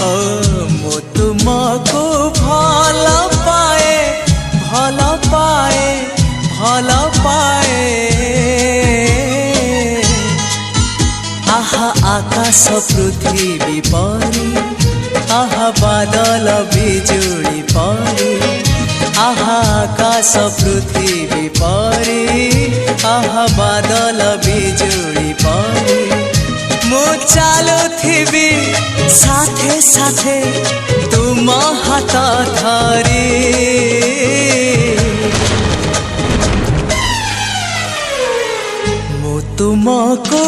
ओ मु तुमको भल पाए भल पाए भल पाए। आहा आकाश पृथ्वी परी आहा बादल बिजुली परी आहा आकाश पृथ्वी परी आहा बादल बिजुली परी। मु चालुथिबी साथे साथे तुम हाथ धरी। मु तुमको